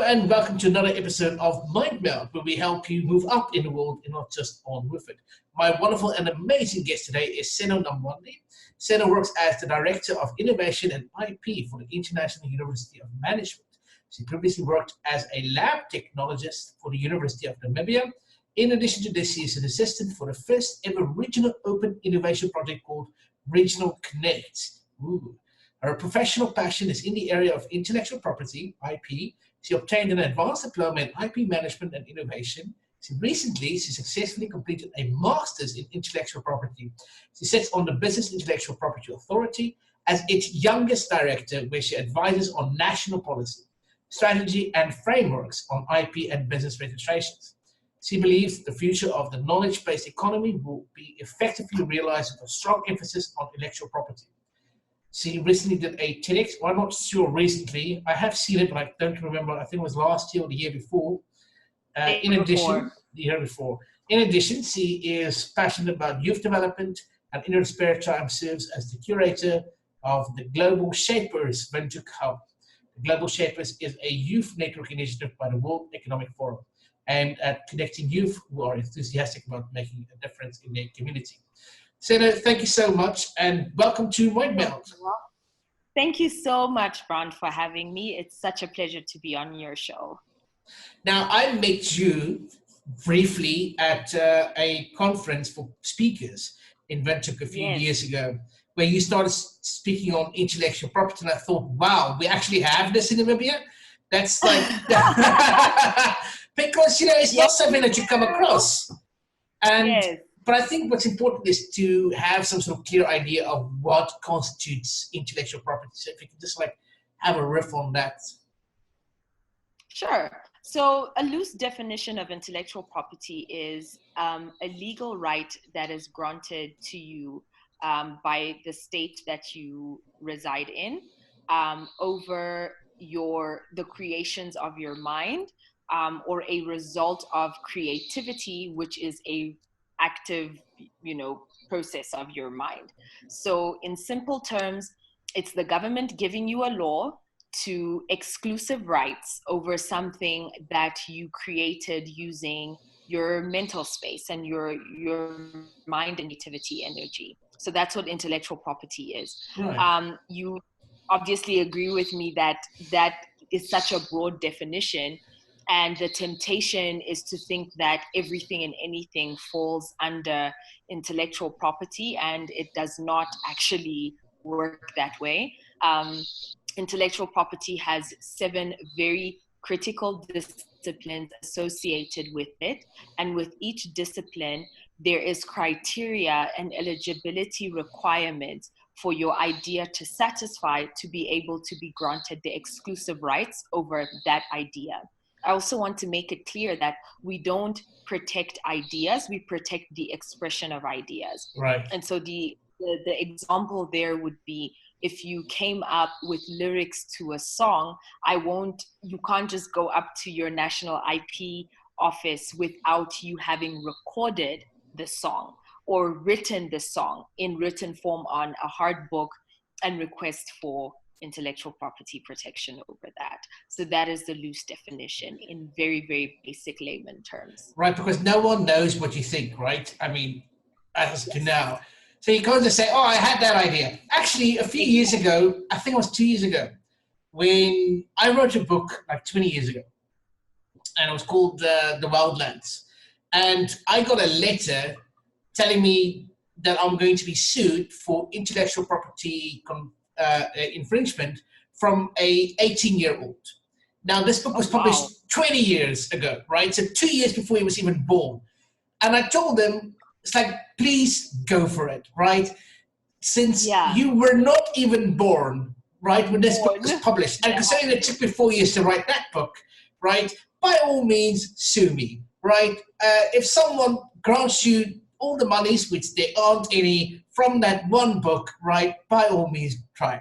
and welcome to another episode of MindMeld, where we help you move up in the world and not just on with it. My wonderful and amazing guest today is Seno Namwandi. Seno works as the Director of Innovation and IP for the International University of Management. She previously worked as a Lab Technologist for the University of Namibia. In addition to this, she is an assistant for the first ever regional open innovation project called Regional Connect. Ooh. Her professional passion is in the area of intellectual property, IP. She obtained an Advanced Diploma in IP Management and Innovation. She successfully completed a Master's in Intellectual Property. She sits on the Business Intellectual Property Authority as its youngest director, where she advises on national policy, strategy, and frameworks on IP and business registrations. She believes the future of the knowledge-based economy will be effectively realized with a strong emphasis on intellectual property. She recently did a TEDx, well, I'm not sure recently. I have seen it, but I don't remember. I think it was last year or the year before. The year before. In addition, she is passionate about youth development and in her spare time serves as the curator of the Global Shapers Venture Hub. The Global Shapers is a youth network initiative by the World Economic Forum aimed at connecting youth who are enthusiastic about making a difference in their community. Seno, thank you so much and welcome to MindMeld. Thank you so much, Brand, for having me. It's such a pleasure to be on your show. Now, I met you briefly at a conference for speakers in Windhoek a few years ago, where you started speaking on intellectual property, and I thought, wow, we actually have this in Namibia? That's like, because, it's not something that you come across. And But I think what's important is to have some sort of clear idea of what constitutes intellectual property. So if you can just have a riff on that. Sure. So a loose definition of intellectual property is a legal right that is granted to you by the state that you reside in over the creations of your mind or a result of creativity, which is a active, process of your mind. So in simple terms, it's the government giving you a law to exclusive rights over something that you created using your mental space and your mind and creativity energy. So that's what intellectual property is. Right. You obviously agree with me that is such a broad definition. And the temptation is to think that everything and anything falls under intellectual property, and it does not actually work that way. Intellectual property has 7 very critical disciplines associated with it. And with each discipline, there is criteria and eligibility requirements for your idea to satisfy to be able to be granted the exclusive rights over that idea. I also want to make it clear that we don't protect ideas, we protect the expression of ideas. Right. And so the example there would be, if you came up with lyrics to a song, you can't just go up to your national IP office without you having recorded the song or written the song in written form on a hard book and request for intellectual property protection over that. So that is the loose definition in very, very basic layman terms. Right, because no one knows what you think, right? I mean, as to now. So you can't just say, oh, I had that idea. Actually, a few years ago, I think it was 2 years ago, when I wrote a book 20 years ago, and it was called The Wildlands. And I got a letter telling me that I'm going to be sued for intellectual property infringement from a 18-year-old. Now, this book was published 20 years ago, right? So 2 years before he was even born. And I told them, it's please go for it, right? Since you were not even born, right, when this book was published, and considering it took me 4 years to write that book, right, by all means, sue me, right? If someone grants you all the monies, which there aren't any, from that one book, right, by all means, try.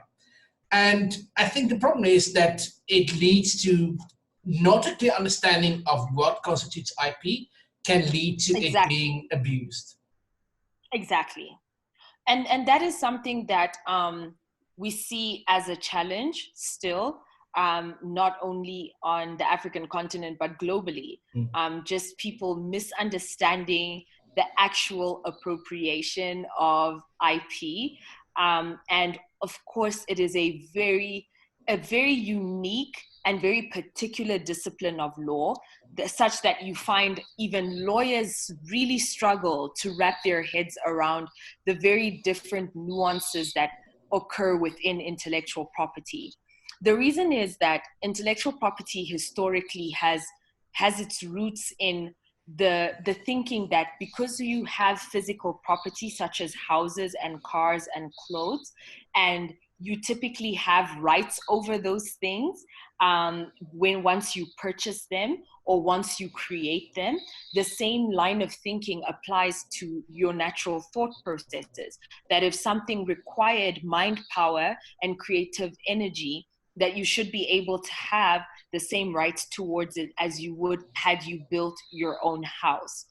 And I think the problem is that it leads to not a clear understanding of what constitutes IP, can lead to it being abused. Exactly. And that is something that we see as a challenge still. not only on the African continent, but globally. Just people misunderstanding the actual appropriation of IP. And of course, it is a very unique and very particular discipline of law, such that you find even lawyers really struggle to wrap their heads around the very different nuances that occur within intellectual property. The reason is that intellectual property historically has its roots in the thinking that because you have physical property such as houses and cars and clothes, and you typically have rights over those things once you purchase them or once you create them, the same line of thinking applies to your natural thought processes. That if something required mind power and creative energy, that you should be able to have the same rights towards it as you would had you built your own house.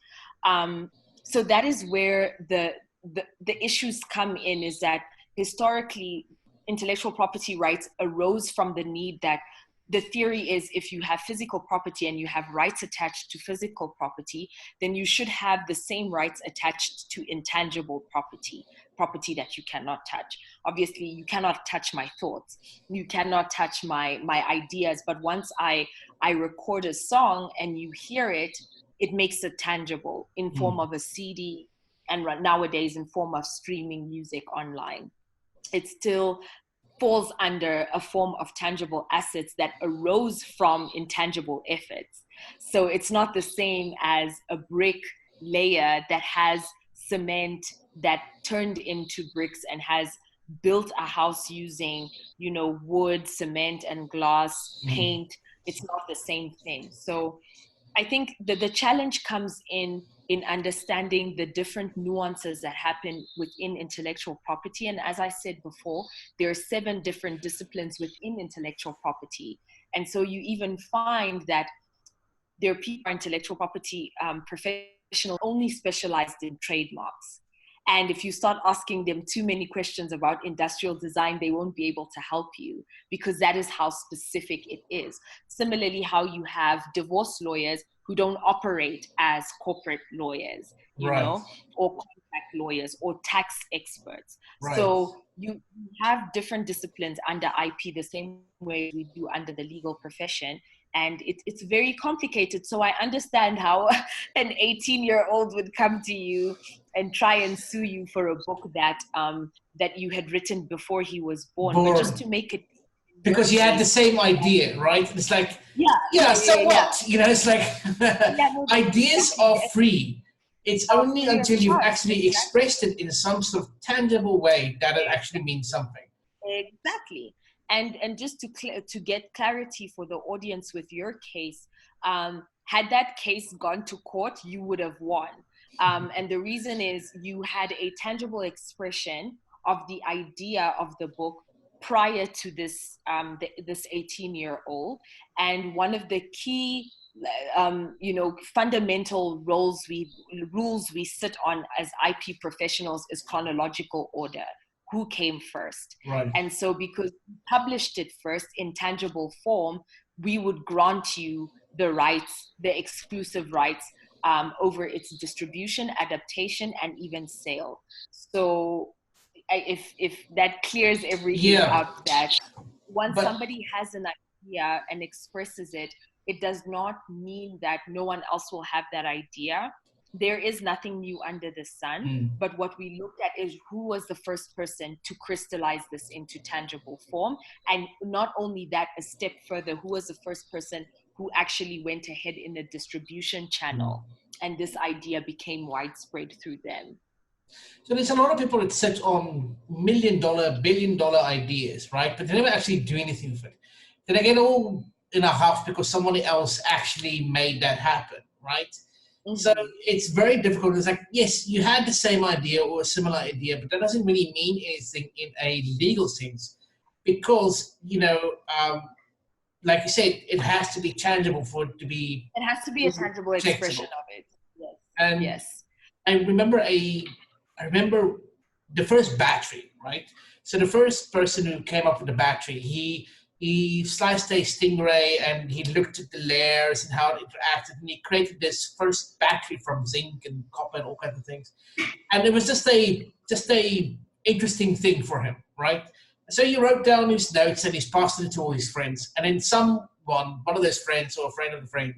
So that is where the issues come in, is that historically intellectual property rights arose from the need that the theory is if you have physical property and you have rights attached to physical property, then you should have the same rights attached to intangible property that you cannot touch. Obviously, you cannot touch my thoughts. You cannot touch my ideas. But once I record a song and you hear it, it makes it tangible in form of a CD, and nowadays in form of streaming music online. It still falls under a form of tangible assets that arose from intangible efforts. So it's not the same as a brick layer that has cement that turned into bricks and has built a house using, wood, cement, and glass, paint. It's not the same thing. So I think that the challenge comes in understanding the different nuances that happen within intellectual property. And as I said before, there are 7 different disciplines within intellectual property. And so you even find that there are people, intellectual property professionals, only specialized in trademarks. And if you start asking them too many questions about industrial design, they won't be able to help you, because that is how specific it is. Similarly, how you have divorce lawyers who don't operate as corporate lawyers, you know, or contract lawyers or tax experts. Right. So you have different disciplines under IP the same way we do under the legal profession. And it's very complicated. So I understand how an 18-year-old would come to you and try and sue you for a book that that you had written before he was born. But just to make it, because you had the same idea, right? It's like, what? You know, it's like ideas are free. It's only until you've actually expressed it in some sort of tangible way that it actually means something. Exactly. And just to get clarity for the audience with your case, had that case gone to court, you would have won. And the reason is you had a tangible expression of the idea of the book prior to this this 18-year-old. And one of the key fundamental rules we sit on as IP professionals is chronological order. Who came first? Right. And so because we published it first in tangible form, we would grant you the rights, the exclusive rights over its distribution, adaptation, and even sale. So if that clears everything up, that once somebody has an idea and expresses it, it does not mean that no one else will have that idea. There is nothing new under the sun, but what we looked at is who was the first person to crystallize this into tangible form. And not only that, a step further, who was the first person who actually went ahead in the distribution channel, and this idea became widespread through them. So there's a lot of people that sit on $1 million, $1 billion ideas, right? But they never actually do anything with it. Then they get all in a huff because somebody else actually made that happen, right? So it's very difficult. It's like, yes, you had the same idea or a similar idea, but that doesn't really mean anything in a legal sense, because, like you said, it has to be tangible for it to be. It has to be a tangible expression of it. Yes. And yes. I remember the first battery, right? So the first person who came up with the battery, he he sliced a stingray and he looked at the layers and how it interacted, and he created this first battery from zinc and copper and all kinds of things. And it was just a interesting thing for him, right? So he wrote down his notes and he's passed it to all his friends. And then one of those friends or a friend of a friend,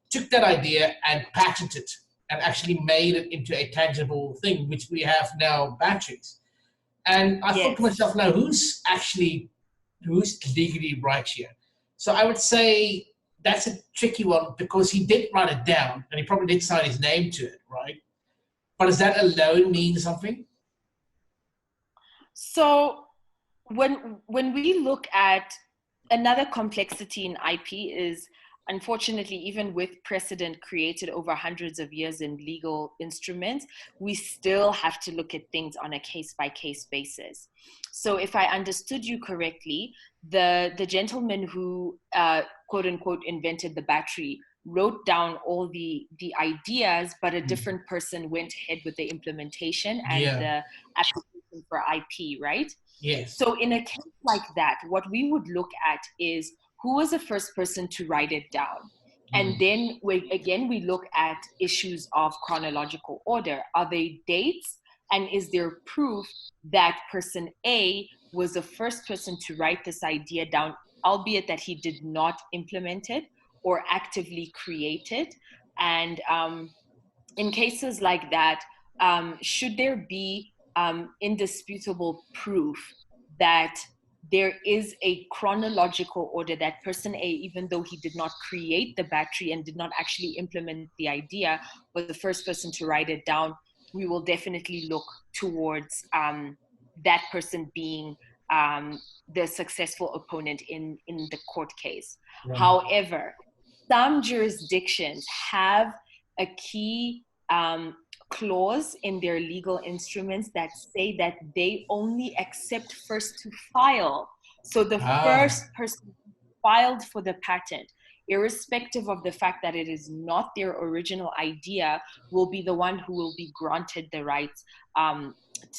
took that idea and patented it and actually made it into a tangible thing, which we have now, batteries. And I thought to myself, now who's legally right here? So I would say that's a tricky one, because he did write it down and he probably did sign his name to it, right? But does that alone mean something? So when we look at another complexity in IP is, unfortunately, even with precedent created over hundreds of years in legal instruments, we still have to look at things on a case-by-case basis. So if I understood you correctly, the gentleman who, quote unquote, invented the battery wrote down all the ideas, but a different person went ahead with the implementation and the application for IP, right? Yes. So in a case like that, what we would look at is, who was the first person to write it down? And then we look at issues of chronological order. Are they dates? And is there proof that person A was the first person to write this idea down, albeit that he did not implement it or actively create it? And in cases like that, should there be indisputable proof that there is a chronological order, that person A, even though he did not create the battery and did not actually implement the idea, was the first person to write it down, we will definitely look towards that person being the successful opponent in the court case. Right. However, some jurisdictions have a key clause in their legal instruments that say that they only accept first to file. So the first person filed for the patent, irrespective of the fact that it is not their original idea, will be the one who will be granted the rights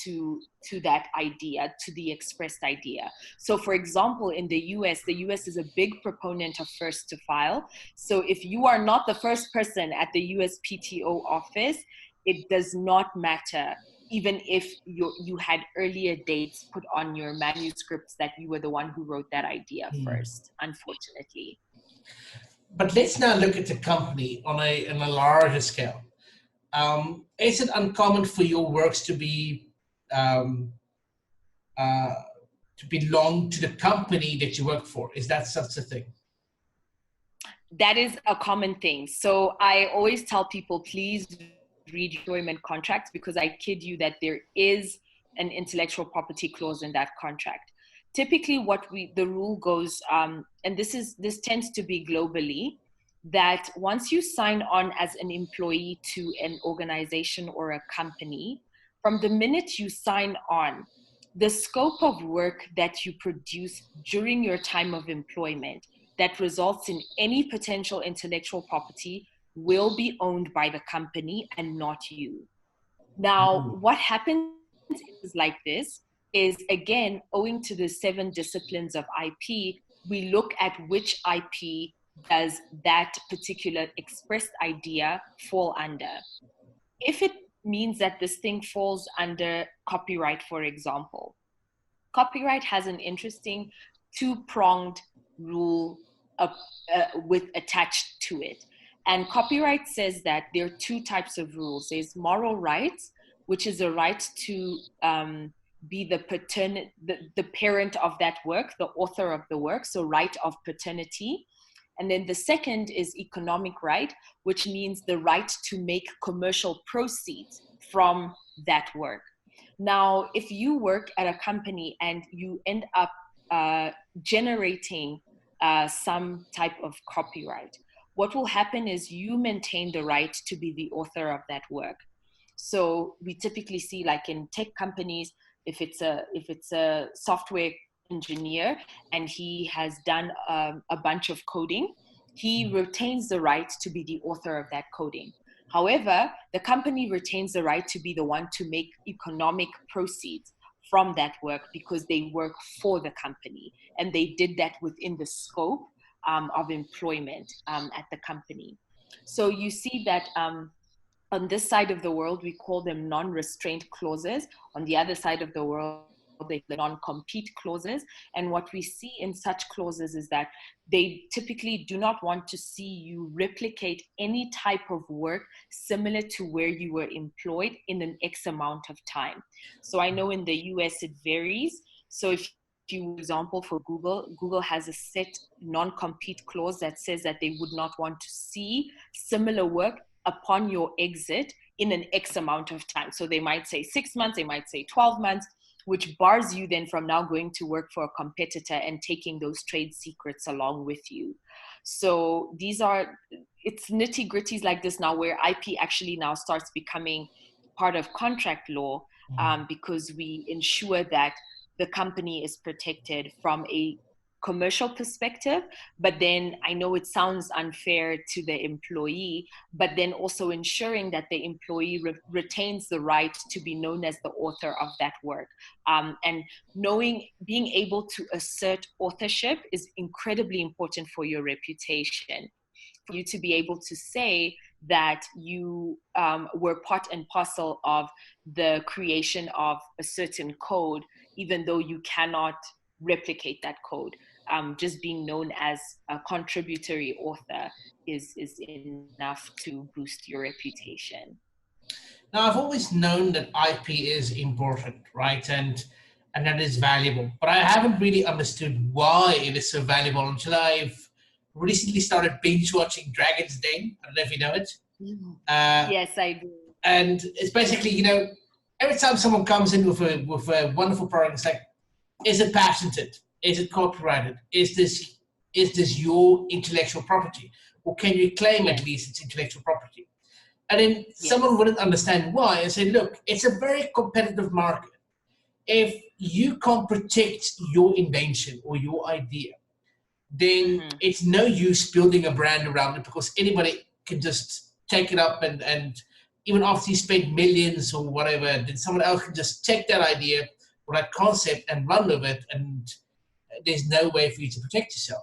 to that idea, to the expressed idea. So for example, in the US is a big proponent of first to file. So if you are not the first person at the USPTO office, it does not matter, even if you had earlier dates put on your manuscripts that you were the one who wrote that idea first, unfortunately. But let's now look at the company on a larger scale. Is it uncommon for your works to belong to the company that you work for? Is that such a thing? That is a common thing. So I always tell people, please read employment contracts, because I kid you that there is an intellectual property clause in that contract. Typically the rule goes, and this tends to be globally, that once you sign on as an employee to an organization or a company, from the minute you sign on, the scope of work that you produce during your time of employment that results in any potential intellectual property will be owned by the company and not you. Now, what happens is like this is, again, owing to the 7 disciplines of IP, we look at which IP does that particular expressed idea fall under. If it means that this thing falls under copyright, for example, copyright has an interesting 2-pronged rule with attached to it. And copyright says that there are 2 types of rules. There's moral rights, which is a right to be the parent of that work, the author of the work, so right of paternity. And then the second is economic right, which means the right to make commercial proceeds from that work. Now, if you work at a company and you end up generating some type of copyright, what will happen is you maintain the right to be the author of that work. So we typically see, like in tech companies, if it's a software engineer and he has done a bunch of coding, he retains the right to be the author of that coding. However, the company retains the right to be the one to make economic proceeds from that work because they work for the company and they did that within the scope of employment at the company. So you see that on this side of the world, we call them non-restraint clauses. On the other side of the world, they non-compete clauses. And what we see in such clauses is that they typically do not want to see you replicate any type of work similar to where you were employed in an X amount of time. So I know in the US it varies. So if you, for example, for Google has a set non-compete clause that says that they would not want to see similar work upon your exit in an X amount of time. So they might say 6 months, they might say 12 months, which bars you then from now going to work for a competitor and taking those trade secrets along with you. So it's nitty gritties like this now where IP actually now starts becoming part of contract law because we ensure that the company is protected from a commercial perspective, but then I know it sounds unfair to the employee, but then also ensuring that the employee retains the right to be known as the author of that work. And being able to assert authorship is incredibly important for your reputation. For you to be able to say that you were part and parcel of the creation of a certain code, even though you cannot replicate that code. Just being known as a contributory author is enough to boost your reputation. Now, I've always known that IP is important, right? And that is valuable, but I haven't really understood why it is so valuable until I've recently started binge watching Dragon's Den. I don't know if you know it. Yes, I do. And it's basically, every time someone comes in with a wonderful product, it's like, is it patented? Is it copyrighted? Is this your intellectual property? Or can you claim at least it's intellectual property? And then someone wouldn't understand why and say, look, it's a very competitive market. If you can't protect your invention or your idea, then it's no use building a brand around it because anybody can just take it up and even after you spend millions or whatever, then someone else can just take that idea or that concept and run with it, and there's no way for you to protect yourself.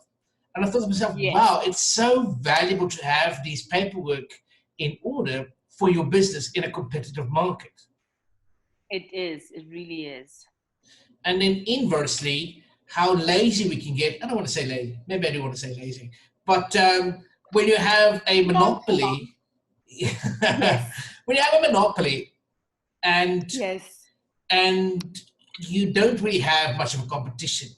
And I thought to myself, wow, it's so valuable to have these paperwork in order for your business in a competitive market. It is. It really is. And then inversely, how lazy we can get. I don't want to say lazy. Maybe I do want to say lazy. But when you have a monopoly, when you have a monopoly and you don't really have much of a competition,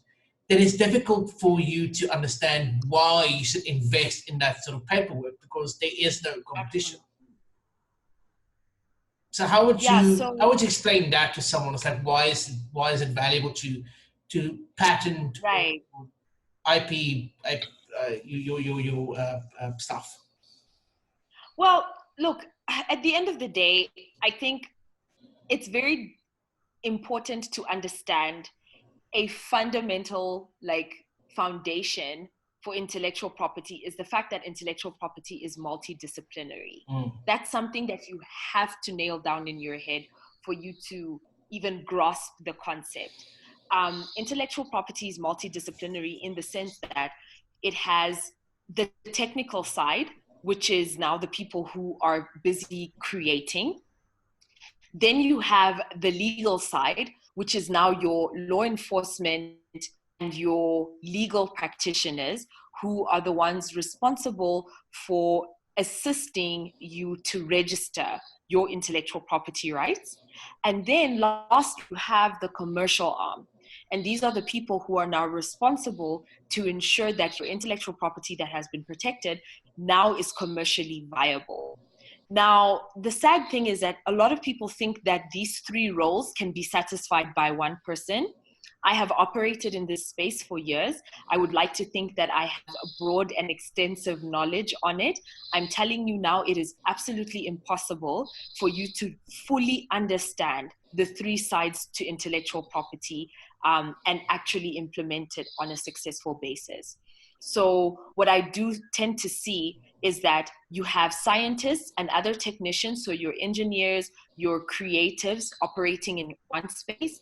then it's difficult for you to understand why you should invest in that sort of paperwork because there is no competition. So how would you explain that to someone? It's like why is it valuable to patent IP your stuff? Well, look, at the end of the day, I think it's very important to understand a fundamental foundation for intellectual property is the fact that intellectual property is multidisciplinary. That's something that you have to nail down in your head for you to even grasp the concept. Intellectual property is multidisciplinary in the sense that it has the technical side, which is now the people who are busy creating. Then you have the legal side, which is now your law enforcement and your legal practitioners who are the ones responsible for assisting you to register your intellectual property rights. And then last, you have the commercial arm. And these are the people who are now responsible to ensure that your intellectual property that has been protected now is commercially viable. Now, the sad thing is that a lot of people think that these three roles can be satisfied by one person. I have operated in this space for years. I would like to think that I have a broad and extensive knowledge on it. I'm telling you now, it is absolutely impossible for you to fully understand the three sides to intellectual property and actually implement it on a successful basis. So what I do tend to see is that you have scientists and other technicians, so your engineers, your creatives operating in one space.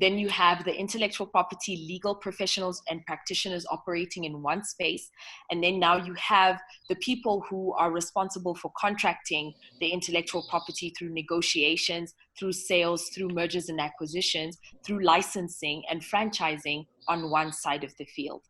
Then you have the intellectual property legal professionals and practitioners operating in one space. And then now you have the people who are responsible for contracting the intellectual property through negotiations, through sales, through mergers and acquisitions, through licensing and franchising on one side of the field.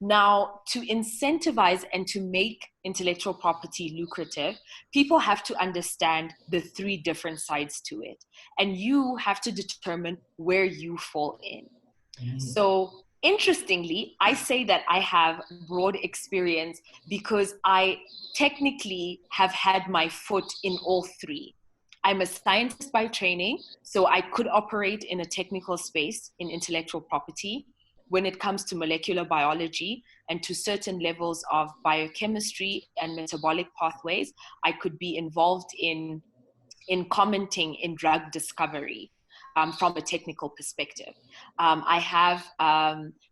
Now, to incentivize and to make intellectual property lucrative, people have to understand the three different sides to it. And you have to determine where you fall in. So, interestingly, I say that I have broad experience because I technically have had my foot in all three. I'm a scientist by training, so I could operate in a technical space in intellectual property. When it comes to molecular biology and to certain levels of biochemistry and metabolic pathways, I could be involved in commenting in drug discovery from a technical perspective. I have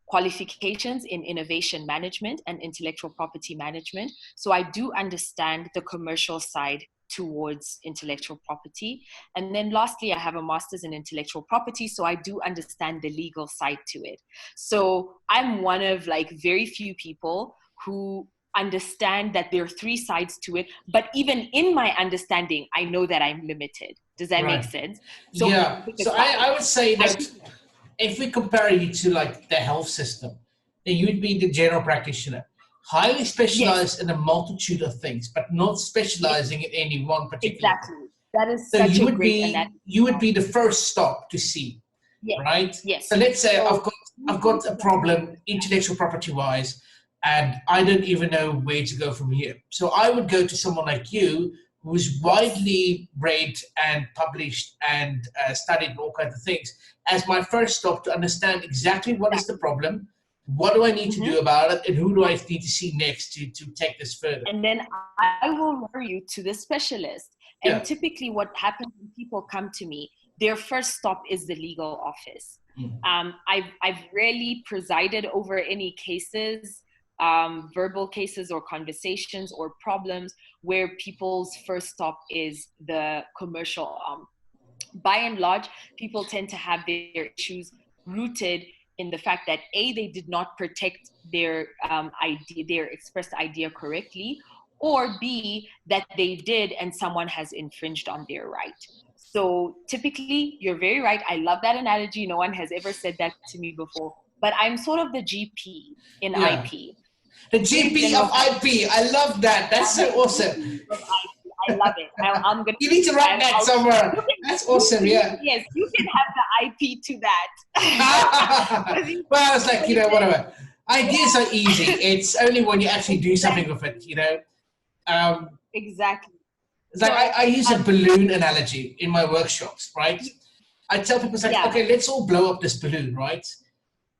qualifications in innovation management and intellectual property management, so I do understand the commercial side towards intellectual property. And then lastly, I have a master's in intellectual property, so I do understand the legal side to it. So I'm one of like very few people who understand that there are three sides to it, but even in my understanding, I know that I'm limited. Does that make sense? So yeah, so I would say that if we compare you to like the health system, then you would be the general practitioner, highly specialized in a multitude of things, but not specializing in any one particular. Exactly. That is so such a great analogy. You would be the first stop to see, right? Yes. So let's say I've got a problem intellectual property wise, and I don't even know where to go from here. So I would go to someone like you, who's widely read and published and studied all kinds of things, as my first stop to understand exactly what is the problem, what do I need to do about it, and who do I need to see next to take this further. And then I will refer you to the specialist. And typically what happens when people come to me, their first stop is the legal office. I've rarely presided over any cases, verbal cases or conversations or problems where people's first stop is the commercial arm. By and large, people tend to have their issues rooted in the fact that A, they did not protect their idea, their expressed idea correctly, or B, that they did and someone has infringed on their right. So typically, you're very right. I love that analogy. No one has ever said that to me before. But I'm sort of the GP in IP. The GP of IP. I love that. That's so awesome. I love it. I'm gonna. You need to write that somewhere. That's awesome. Yeah. Yes, you can have the IP to that. Well, it's like, whatever. Ideas are easy. It's only when you actually do something with it, Exactly. It's like I use a balloon analogy in my workshops, right? I tell people, it's like, okay, let's all blow up this balloon, right?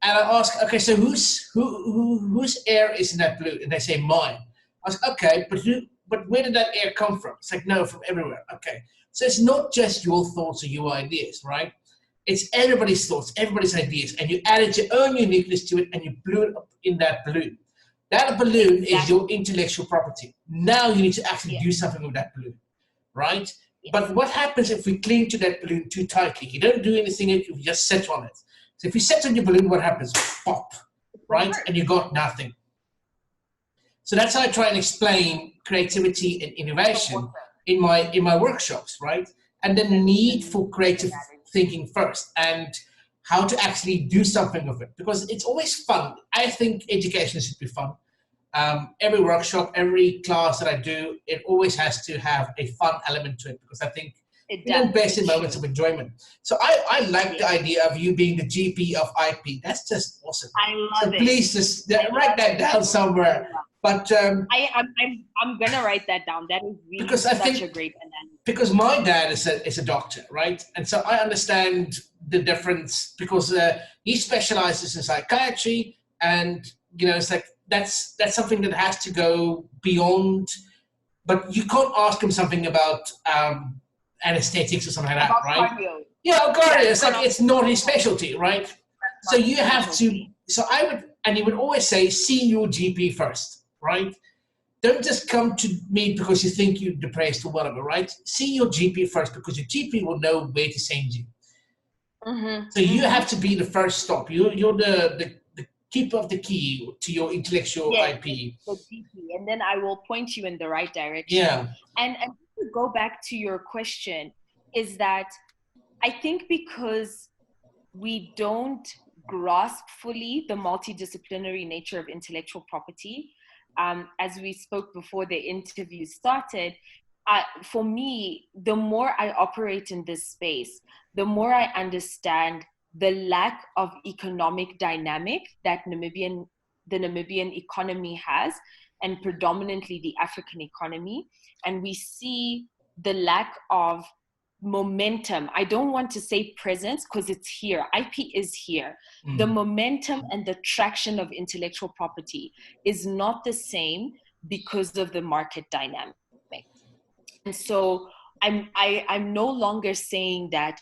And I ask, okay, so whose air is in that balloon? And they say mine. I was okay, but where did that air come from? It's like, no, from everywhere. Okay. So it's not just your thoughts or your ideas, right? It's everybody's thoughts, everybody's ideas, and you added your own uniqueness to it and you blew it up in that balloon. That balloon is your intellectual property. Now you need to actually do something with that balloon, right? But what happens if we cling to that balloon too tightly? You don't do anything, you just sit on it. So if you sit on your balloon, what happens? Pop, right? And you got nothing. So that's how I try and explain creativity and innovation in my workshops, right? And the need for creative thinking first, and how to actually do something with it, because it's always fun. I think education should be fun. Every workshop, every class that I do, it always has to have a fun element to it, because I think it best in moments of enjoyment. So I like the idea of you being the GP of IP. That's just awesome. I love it. Please just write that down somewhere. But I'm gonna write that down. That is really such a great analogy. Because my dad is a doctor, right? And so I understand the difference, because he specializes in psychiatry, and it's like that's something that has to go beyond. But you can't ask him something about anesthetics or something like that, right? Cardio. Yeah, cardio. It's like it's not his specialty, right? So you have to. So I would, and he would always say, see your GP first. Right? Don't just come to me because you think you're depressed or whatever, right? See your GP first, because your GP will know where to send you. So you have to be the first stop. You're the keeper of the key to your intellectual Yes, IP. the DP, and then I will point you in the right direction. Yeah. And to go back to your question, is that I think because we don't grasp fully the multidisciplinary nature of intellectual property, as we spoke before the interview started, for me, the more I operate in this space, the more I understand the lack of economic dynamic that the Namibian economy has, and predominantly the African economy. And we see the lack of momentum. I don't want to say presence because it's here. IP is here. The momentum and the traction of intellectual property is not the same because of the market dynamic. And so I'm no longer saying that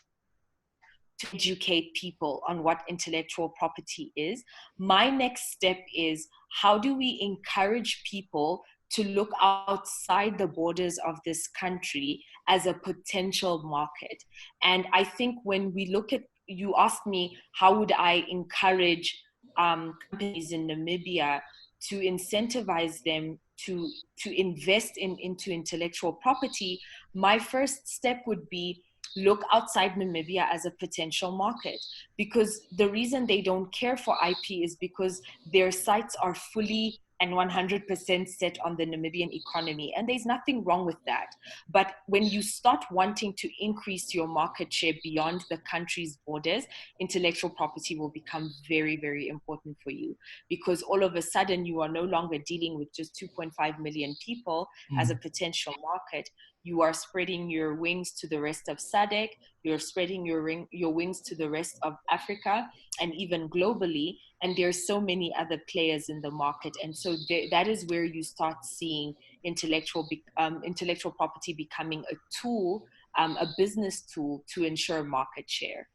to educate people on what intellectual property is. My next step is, how do we encourage people to look outside the borders of this country as a potential market? And I think when we look at, you asked me, how would I encourage companies in Namibia to incentivize them to invest into intellectual property? My first step would be, look outside Namibia as a potential market, because the reason they don't care for IP is because their sights are fully and 100% set on the Namibian economy. And there's nothing wrong with that. But when you start wanting to increase your market share beyond the country's borders, intellectual property will become very, very important for you, because all of a sudden you are no longer dealing with just 2.5 million people as a potential market. You are spreading your wings to the rest of SADC, you're spreading your wings to the rest of Africa, and even globally. And there's so many other players in the market. And so that is where you start seeing intellectual property becoming a tool, a business tool to ensure market share.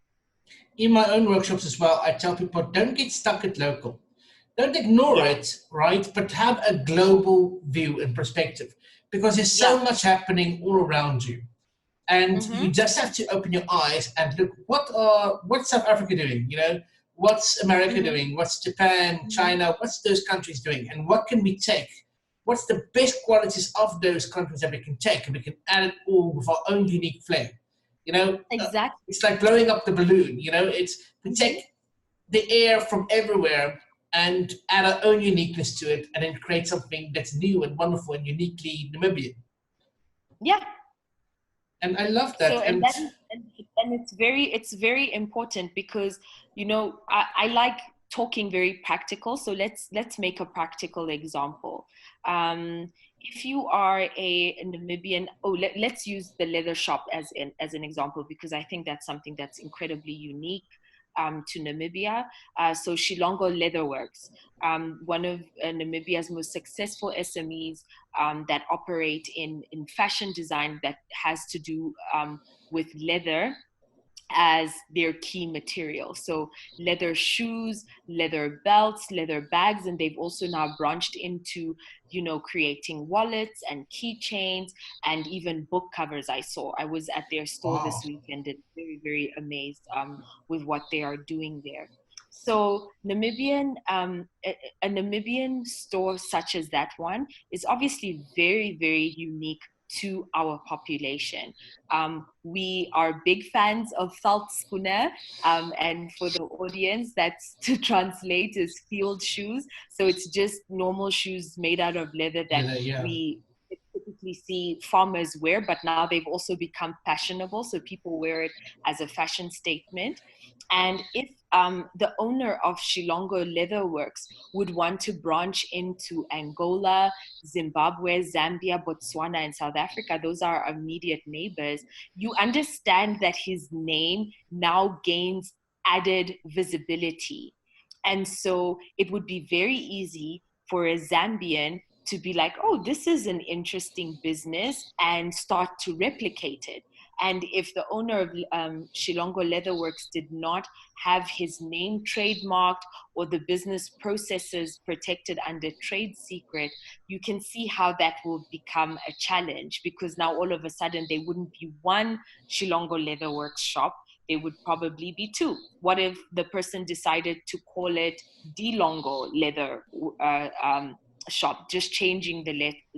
In my own workshops as well, I tell people, don't get stuck at local. Don't ignore it, right? But have a global view and perspective, because there's so much happening all around you. And you just have to open your eyes and look, what's South Africa doing? You know, what's America doing? What's Japan, China, what's those countries doing? And what can we take? What's the best qualities of those countries that we can take, and we can add it all with our own unique flair? You know, exactly. It's like blowing up the balloon. You know, we take the air from everywhere and add our own uniqueness to it, and then create something that's new and wonderful and uniquely Namibian. Yeah. And I love that. So, and it's very important, because, you know, I like talking very practical. So let's make a practical example. If you are a Namibian, let's use the leather shop as an example, because I think that's something that's incredibly unique to Namibia. So Shilongo Leatherworks, one of Namibia's most successful SMEs that operate in fashion design that has to do with leather as their key material. So leather shoes, leather belts, leather bags, and they've also now branched into, you know, creating wallets and keychains and even book covers. I was at their store this weekend and very, very amazed with what they are doing there. So a Namibian store such as that one is obviously very, very unique to our population. We are big fans of veldskoene, and for the audience, that's to translate is field shoes. So it's just normal shoes made out of leather that we typically see farmers wear, but now they've also become fashionable, so people wear it as a fashion statement. And if the owner of Shilongo Leatherworks would want to branch into Angola, Zimbabwe, Zambia, Botswana, and South Africa, those are our immediate neighbors, you understand that his name now gains added visibility. And so it would be very easy for a Zambian to be like, oh, this is an interesting business, and start to replicate it. And if the owner of Shilongo Leatherworks did not have his name trademarked or the business processes protected under trade secret, you can see how that will become a challenge, because now all of a sudden there wouldn't be one Shilongo Leatherworks shop. there would probably be two. What if the person decided to call it DeLongo Leather Shop, just changing the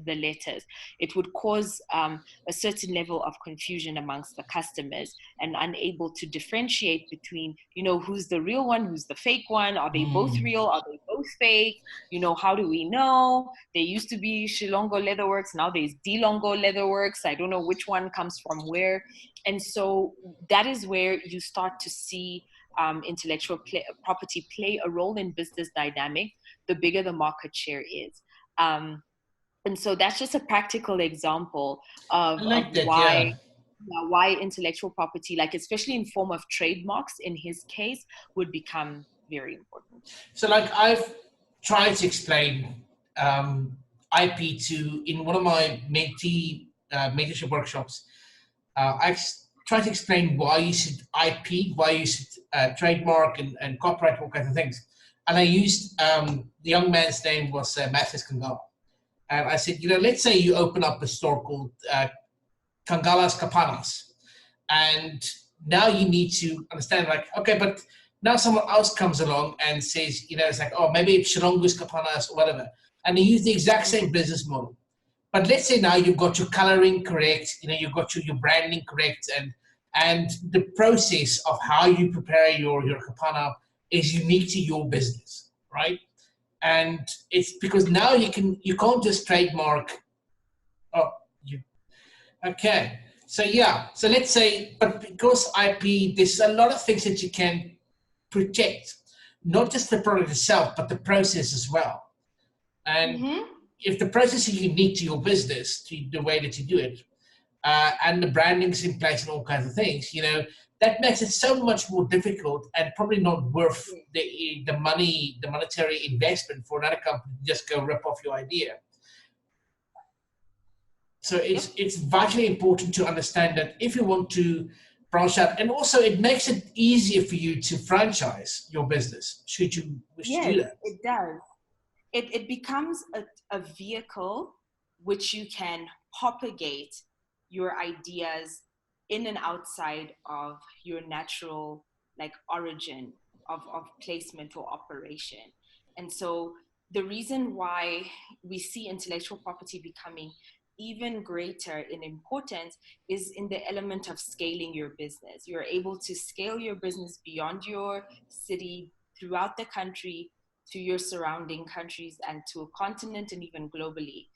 letters? It would cause a certain level of confusion amongst the customers and unable to differentiate between, who's the real one, who's the fake one. Are they both real? Are they both fake? How do we know? There used to be Shilongo Leatherworks. Now there's DeLongo Leatherworks. I don't know which one comes from where. And so that is where you start to see intellectual property play a role in business dynamic, the bigger the market share is. And so that's just a practical example of why intellectual property, like especially in form of trademarks in his case, would become very important. So like I've tried to explain IP in one of my mentorship workshops. I try to explain why you should IP, why you should trademark and copyright, all kinds of things. And I used, the young man's name was Mathis Kangala. And I said, let's say you open up a store called Kangala's Kapanas. And now you need to understand, like, okay, but now someone else comes along and says, it's like, oh, maybe it's Shilongo's Kapanas or whatever. And they use the exact same business model. But let's say now you've got your coloring correct, you've got your branding correct, and the process of how you prepare your kapana is unique to your business, right? And it's because now you can't just trademark. Okay. So yeah. So let's say, but because IP, there's a lot of things that you can protect, not just the product itself, but the process as well. And if the process is unique to your business, to the way that you do it, and the branding is in place and all kinds of things, that makes it so much more difficult and probably not worth the monetary investment for another company to just go rip off your idea. So it's vitally important to understand that if you want to branch out, and also it makes it easier for you to franchise your business, should you wish to do that. It does. It becomes a vehicle which you can propagate your ideas in and outside of your natural origin of placement or operation. And so the reason why we see intellectual property becoming even greater in importance is in the element of scaling your business. You're able to scale your business beyond your city, throughout the country, to your surrounding countries, and to a continent, and even globally.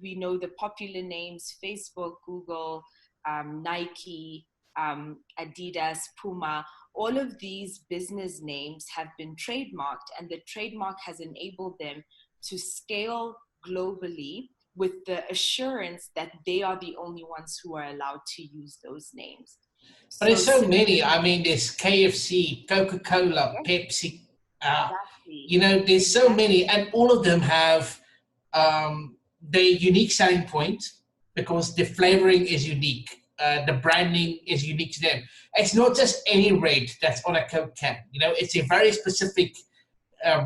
We know the popular names: Facebook, Google, Nike, Adidas, Puma. All of these business names have been trademarked, and the trademark has enabled them to scale globally with the assurance that they are the only ones who are allowed to use those names. But there's so many. I mean, there's KFC, Coca-Cola, Pepsi. There's so many, and all of them have their unique selling point because the flavoring is unique. The branding is unique to them. It's not just any red that's on a Coke can. It's a very specific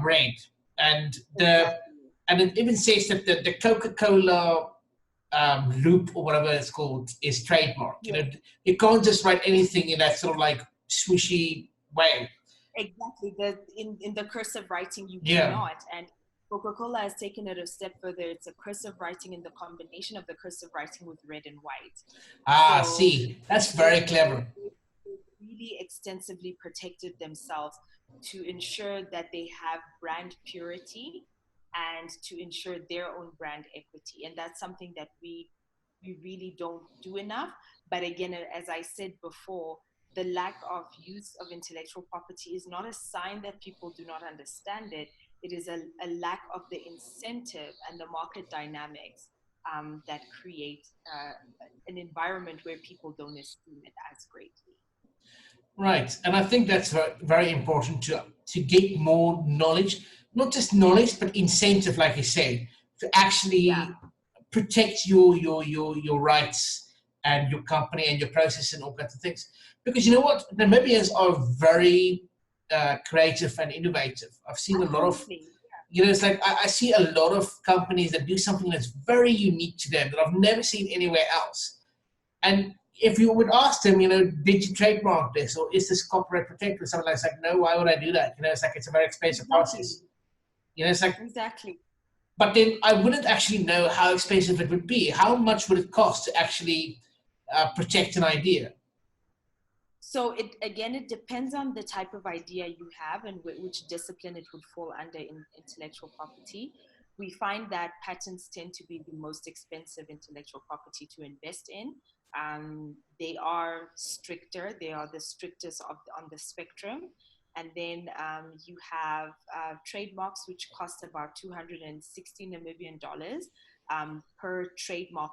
red, and it even says that the Coca-Cola loop or whatever it's called is trademarked. You can't just write anything in that sort of swooshy way. Exactly. In the cursive writing, you cannot. And Coca-Cola has taken it a step further. It's a cursive writing in the combination of the cursive writing with red and white. See, that's very clever. They really extensively protected themselves to ensure that they have brand purity and to ensure their own brand equity. And that's something that we really don't do enough. But again, as I said before, the lack of use of intellectual property is not a sign that people do not understand it. It is a lack of the incentive and the market dynamics that create an environment where people don't esteem it as greatly. Right, and I think that's very important to get more knowledge, not just knowledge, but incentive, like you said, to actually protect your rights and your company and your process and all kinds of things. Because you know what, Namibians are very creative and innovative. I've seen a lot of, it's like I see a lot of companies that do something that's very unique to them that I've never seen anywhere else. And if you would ask them, did you trademark this, or is this copyright protected or something like that? It's like, no, why would I do that? It's like, it's a very expensive process. It's like, exactly. But then I wouldn't actually know how expensive it would be. How much would it cost to actually protect an idea? So it depends on the type of idea you have and which discipline it would fall under in intellectual property. We find that patents tend to be the most expensive intellectual property to invest in. They are stricter. They are the strictest on the spectrum. And then you have trademarks, which cost about 260 Namibian dollars per trademark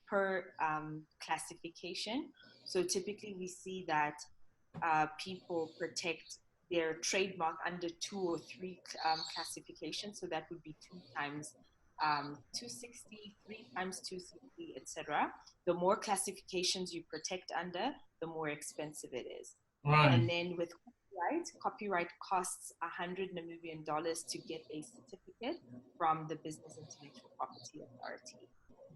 per classification. So typically we see that people protect their trademark under 2 or 3 classifications. So that would be 2 times 260, 3 times 260, etc. The more classifications you protect under, the more expensive it is. Right. And then with copyright costs 100 Namibian dollars to get a certificate from the Business Intellectual Property Authority.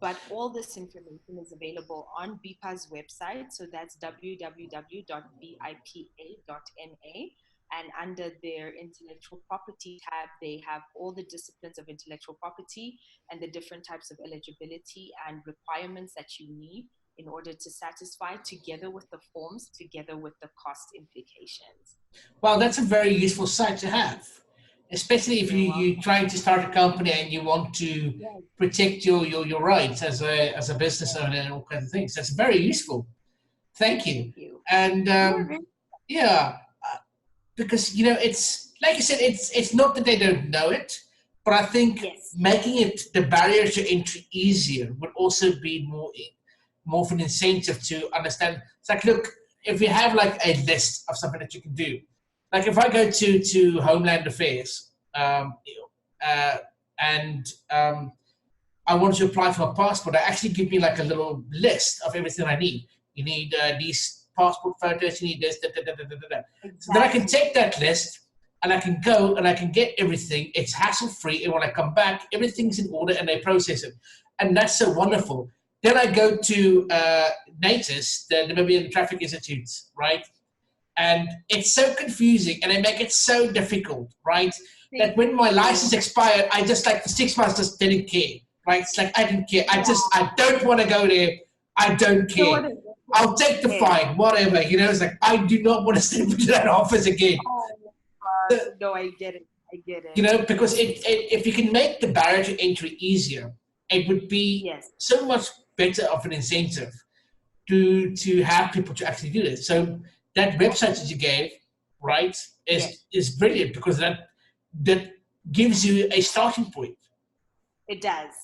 But all this information is available on BIPA's website. So that's www.bipa.na. And under their intellectual property tab, they have all the disciplines of intellectual property and the different types of eligibility and requirements that you need in order to satisfy, together with the forms, together with the cost implications. Well, that's a very useful site to have, especially if you're trying to start a company and you want to protect your rights as a business owner and all kinds of things. That's very useful. Thank you. And because it's like you said, it's not that they don't know it, but I think making it the barrier to entry easier would also be more of an incentive to understand. It's like, look, if you have like a list of something that you can do, like if I go to Homeland Affairs and I want to apply for a passport, they actually give me like a little list of everything I need. You need these passport photos, you need this, da, da, da, da, da, da. Exactly. So then I can take that list and I can go and I can get everything. It's hassle-free, and when I come back, everything's in order and they process it. And that's so wonderful. Then I go to NATIS, the Namibian Traffic Institute, right? And it's so confusing and they make it so difficult, right? That when my license expired, I just like for 6 months just didn't care, right? It's like, I didn't care. I don't want to go there. I don't care. I'll take the fine, whatever. It's like, I do not want to step into that office again. No, I get it. Because if you can make the barrier to entry easier, it would be so much better of an incentive to have people to actually do this. So that website that you gave, right, is brilliant, because that gives you a starting point. It does.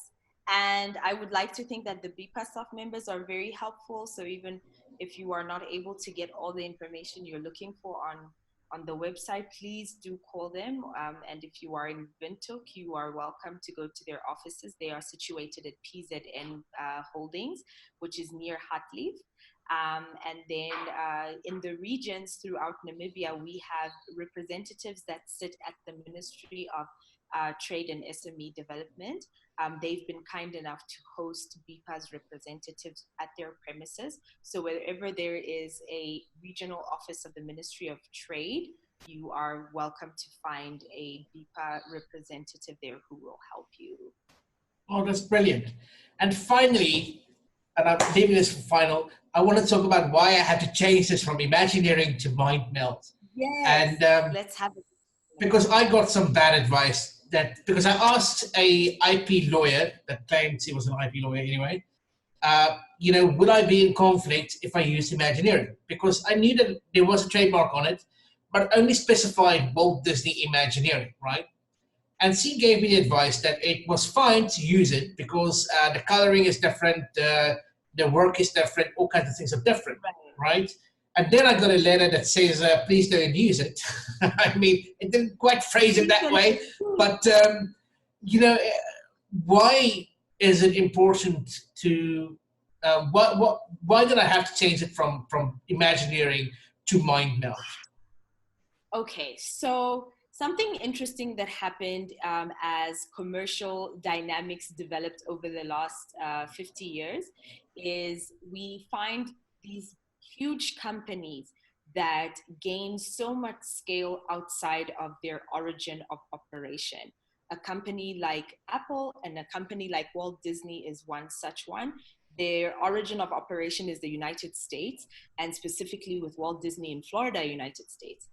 And I would like to think that the BIPA staff members are very helpful. So even if you are not able to get all the information you're looking for on the website, please do call them. And if you are in Windhoek, you are welcome to go to their offices. They are situated at PZN Holdings, which is near Hartleaf. And then in the regions throughout Namibia, we have representatives that sit at the Ministry of Trade and SME Development. They've been kind enough to host BIPA's representatives at their premises. So wherever there is a regional office of the Ministry of Trade, you are welcome to find a BIPA representative there who will help you. Oh, that's brilliant. And finally, and I'm leaving this for final, I want to talk about why I had to change this from Imagineering to MindMeld. Yes, and let's have it. Because I got some bad advice. Because I asked a IP lawyer that claims he was an IP lawyer anyway, would I be in conflict if I used Imagineering? Because I knew that there was a trademark on it, but only specified Walt Disney Imagineering, right? And she gave me the advice that it was fine to use it because the coloring is different, the work is different, all kinds of things are different, right? And then I got a letter that says, please don't use it. I mean, it didn't quite phrase it that way, but, why is it important to, why did I have to change it from Imagineering to MindMeld? Okay, so something interesting that happened as commercial dynamics developed over the last 50 years is we find these huge companies that gain so much scale outside of their origin of operation. A company like Apple and a company like Walt Disney is one such one. Their origin of operation is the United States, and specifically with Walt Disney in Florida, United States.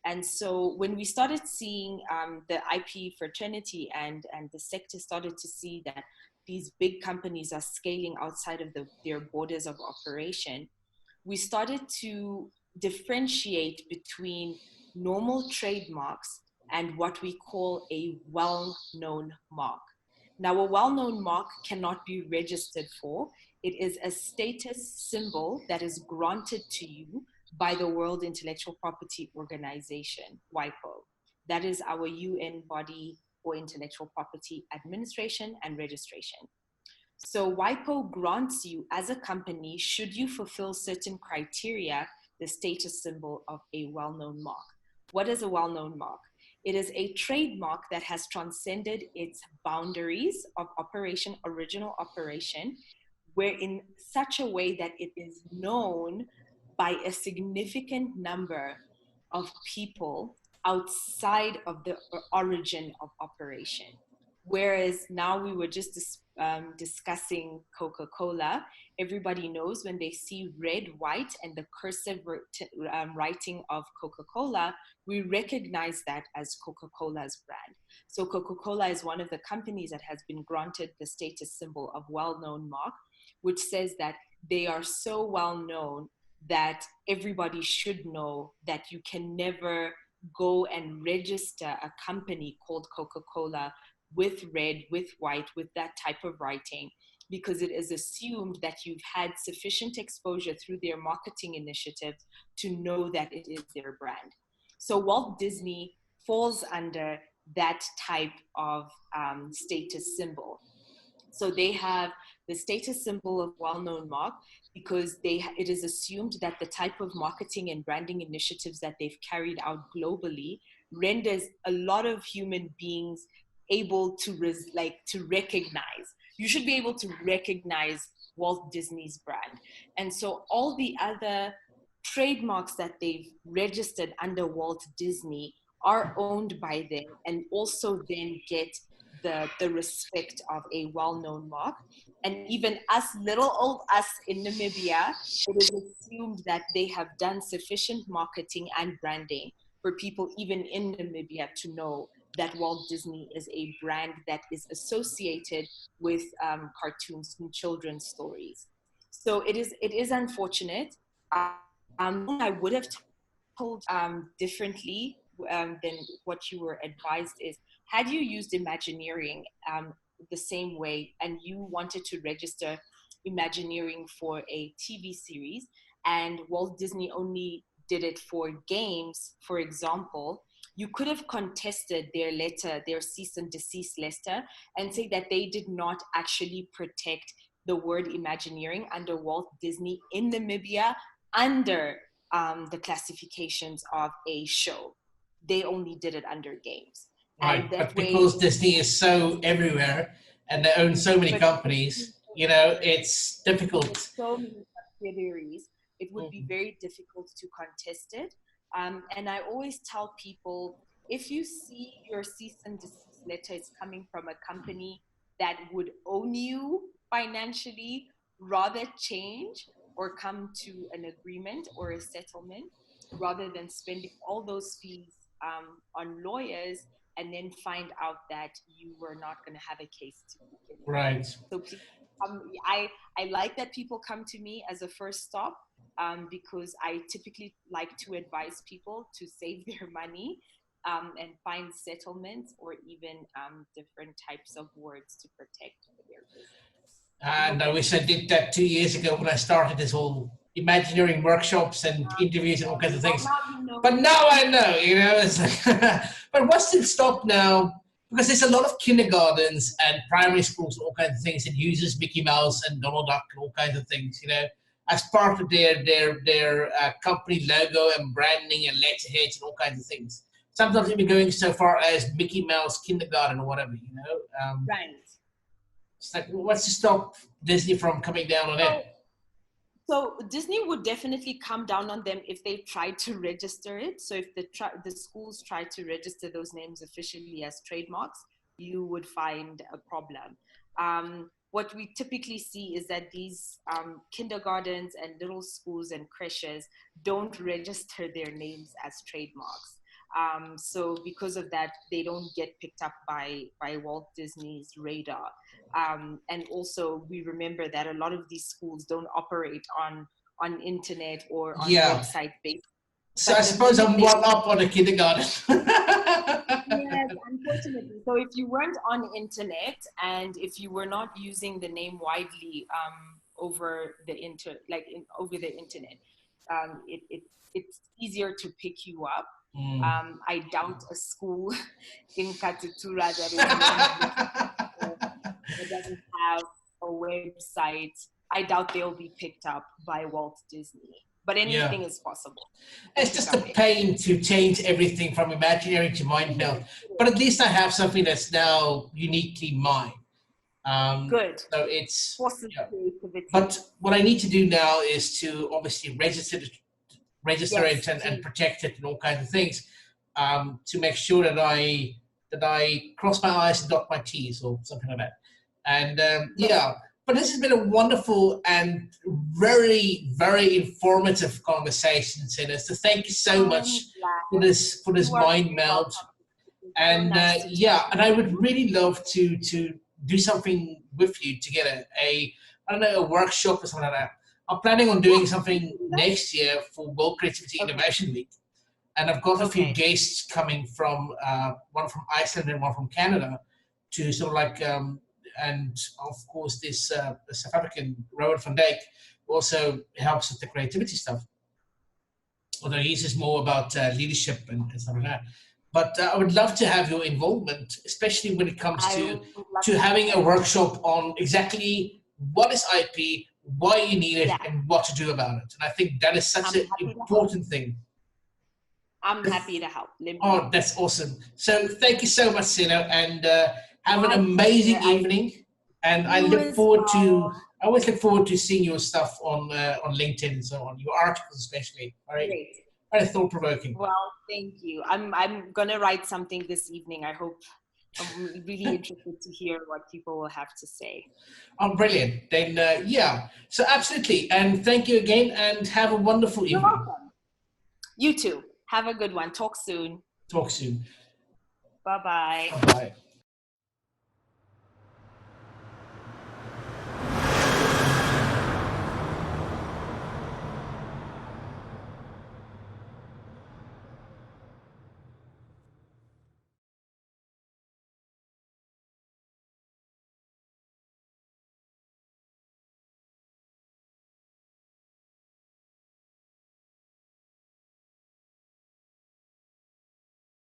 And so when we started seeing the IP fraternity and the sector started to see that these big companies are scaling outside of their borders of operation, we started to differentiate between normal trademarks and what we call a well-known mark. Now, a well-known mark cannot be registered for. It is a status symbol that is granted to you by the World Intellectual Property Organization, WIPO. That is our UN body for intellectual property administration and registration. So WIPO grants you as a company, should you fulfill certain criteria, the status symbol of a well-known mark. What is a well-known mark? It is a trademark that has transcended its boundaries of operation, original operation, where in such a way that it is known by a significant number of people outside of the origin of operation. Whereas now we were just discussing Coca-Cola. Everybody knows when they see red, white, and the cursive writing of Coca-Cola, we recognize that as Coca-Cola's brand. So Coca-Cola is one of the companies that has been granted the status symbol of well-known mark, which says that they are so well known that everybody should know that you can never go and register a company called Coca-Cola with red, with white, with that type of writing, because it is assumed that you've had sufficient exposure through their marketing initiatives to know that it is their brand. So Walt Disney falls under that type of status symbol. So they have the status symbol of well-known mark because it is assumed that the type of marketing and branding initiatives that they've carried out globally renders a lot of human beings able to recognize. You should be able to recognize Walt Disney's brand. And so all the other trademarks that they've registered under Walt Disney are owned by them and also then get the respect of a well-known mark. And even us, little old us in Namibia, it is assumed that they have done sufficient marketing and branding for people even in Namibia to know that Walt Disney is a brand that is associated with cartoons and children's stories. So it is unfortunate. I would have told differently than what you were advised is, had you used Imagineering the same way and you wanted to register Imagineering for a TV series and Walt Disney only did it for games, for example, you could have contested their letter, their cease and desist letter, and say that they did not actually protect the word Imagineering under Walt Disney in Namibia under the classifications of a show. They only did it under games. Right, and that but because Disney is so everywhere and they own so many companies, you know, it's difficult. So many subsidiaries, it would be very difficult to contest it. And I always tell people, if you see your cease and desist letter is coming from a company that would own you financially, rather change or come to an agreement or a settlement rather than spending all those fees on lawyers and then find out that you were not going to have a case to begin with. Right. So please, I like that people come to me as a first stop because I typically like to advise people to save their money and find settlements or even different types of words to protect their business. And I wish I did that 2 years ago when I started this whole Imagineering workshops and interviews and all kinds of things. But now I know, you know, it's like, but what's it stop now? Because there's a lot of kindergartens and primary schools and all kinds of things that uses Mickey Mouse and Donald Duck and all kinds of things, you know, as part of their company logo and branding and letterheads and all kinds of things. Sometimes even going so far as Mickey Mouse kindergarten or whatever, you know. Right. It's like, what's to stop Disney from coming down on it? So Disney would definitely come down on them if they tried to register it. So if the schools tried to register those names officially as trademarks, you would find a problem. What we typically see is that these kindergartens and little schools and creches don't register their names as trademarks. So because of that, they don't get picked up by Walt Disney's radar. And also, we remember that a lot of these schools don't operate on internet or on Yeah. website based. So I suppose I'm one up on a kindergarten. Yes, unfortunately. So if you weren't on internet and if you were not using the name widely over the over the internet, it's easier to pick you up. I doubt a school in Katutura that is that doesn't have a website. I doubt they'll be picked up by Walt Disney. But anything is possible. It's just a pain to change everything from imaginary to MindMeld. But at least I have something that's now uniquely mine. Good. So it's. Creativity. But what I need to do now is to obviously register Yes, it and protect it and all kinds of things, to make sure that I cross my I's and dot my T's or something like that. And but this has been a wonderful and very, very informative conversation, Seno. So thank you so much for this MindMeld. And and I would really love to do something with you together. I don't know, a workshop or something like that. I'm planning on doing something next year for World Creativity Innovation Week. And I've got a few guests coming from, one from Iceland and one from Canada, to sort of like, and of course this South African, Rowan van Dijk, also helps with the creativity stuff. Although he's just more about leadership and stuff like that. But I would love to have your involvement, especially when it comes to having a workshop on exactly what is IP, why you need it, and what to do about it. And I think that is such an important thing. I'm happy to help. Oh, that's awesome. So thank you so much, Seno, and have an amazing evening. And I always look forward to seeing your stuff on LinkedIn and so on, your articles especially. All right. Great. Very thought-provoking. Well, thank you. I'm gonna write something this evening. I'm really interested to hear what people will have to say. Oh, brilliant. Then, so absolutely. And thank you again, and have a wonderful evening. You're welcome. You too. Have a good one. Talk soon. Talk soon. Bye-bye. Bye-bye.